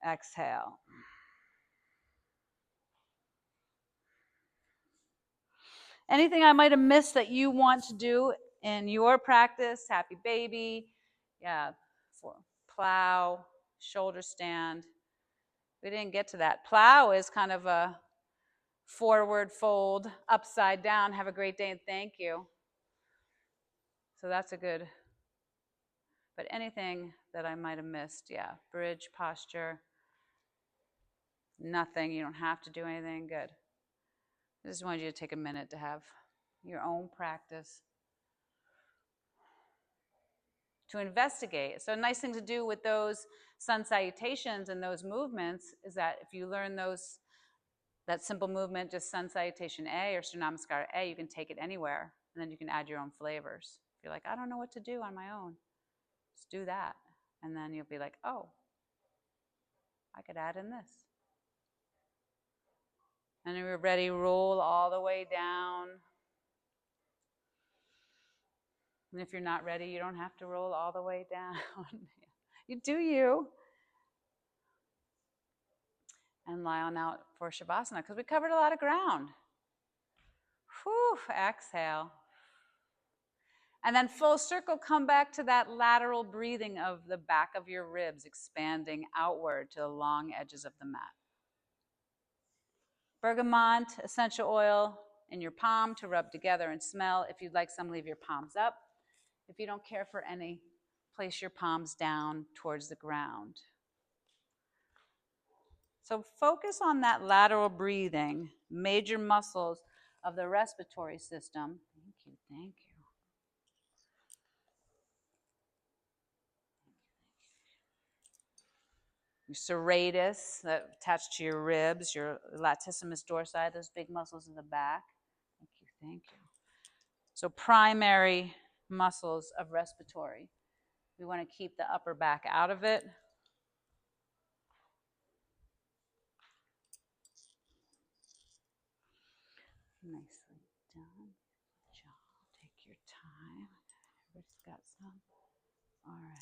Exhale. Anything I might have missed that you want to do in your practice? Happy baby, yeah, for plow, shoulder stand. We didn't get to that. Plow is kind of a forward fold, upside down. Have a great day and thank you. So that's a good, but anything that I might have missed, yeah, bridge posture, nothing. You don't have to do anything. Good. I just wanted you to take a minute to have your own practice to investigate. So a nice thing to do with those sun salutations and those movements is that if you learn those, that simple movement, just sun salutation A or Surya Namaskar A, you can take it anywhere, and then you can add your own flavors. If you're like, I don't know what to do on my own, just do that. And then you'll be like, oh, I could add in this. And then we're ready, roll all the way down. And if you're not ready, you don't have to roll all the way down. You do you. And lie on out for Shavasana, because we covered a lot of ground. Whew, exhale. And then full circle, come back to that lateral breathing of the back of your ribs, expanding outward to the long edges of the mat. Bergamot essential oil in your palm to rub together and smell. If you'd like some, leave your palms up. If you don't care for any, place your palms down towards the ground. So focus on that lateral breathing, major muscles of the respiratory system. Thank you. Your serratus, that attached to your ribs, your latissimus dorsi, those big muscles in the back. Thank you. So primary muscles of respiratory. We want to keep the upper back out of it. Nicely done. Good job. Take your time. Everybody's got some. All right.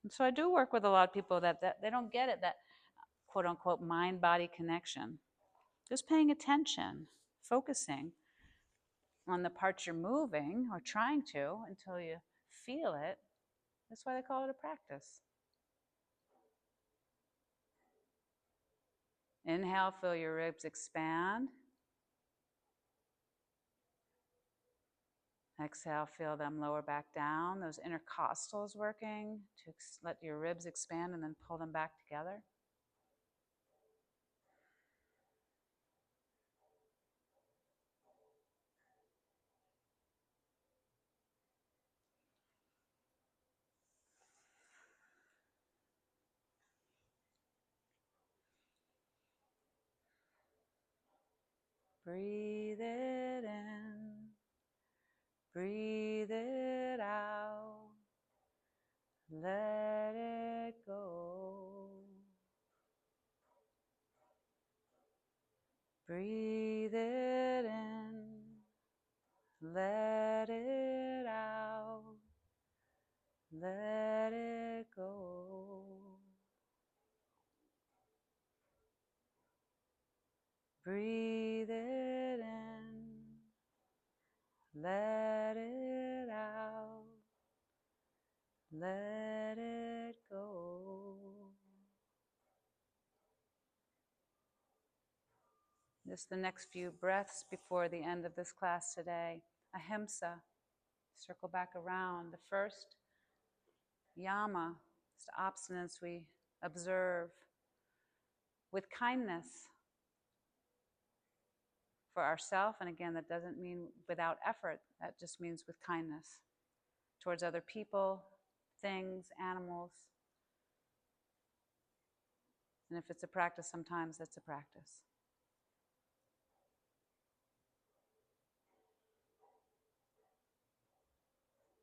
And so I do work with a lot of people that they don't get it, that quote unquote mind-body connection. Just paying attention, focusing on the parts you're moving or trying to until you feel it. That's why they call it a practice. Inhale, feel your ribs expand. Exhale, feel them lower back down. Those intercostals working to let your ribs expand and then pull them back together. Breathe it in. Breathe it out. Let it go. Breathe it in. Let it out. Let it go. Breathe it in. Let it out. Let it go. Just the next few breaths before the end of this class today. Ahimsa. Circle back around. The first yama is the abstinence we observe with kindness for ourselves. And again, that doesn't mean without effort. That just means with kindness towards other people, things, animals. And if it's a practice, sometimes it's a practice.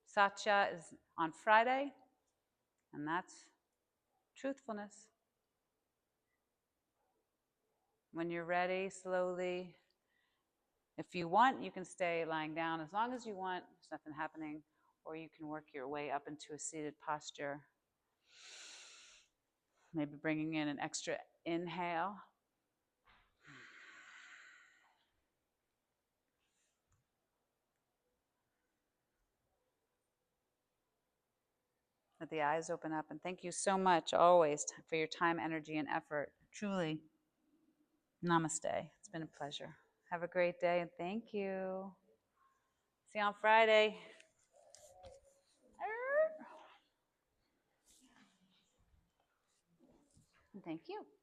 Satya is on Friday, and that's truthfulness. When you're ready, slowly, if you want, you can stay lying down as long as you want. There's nothing happening. Or you can work your way up into a seated posture. Maybe bringing in an extra inhale. Let the eyes open up. And thank you so much always for your time, energy, and effort. Truly, namaste. It's been a pleasure. Have a great day, and thank you. See you on Friday. Thank you.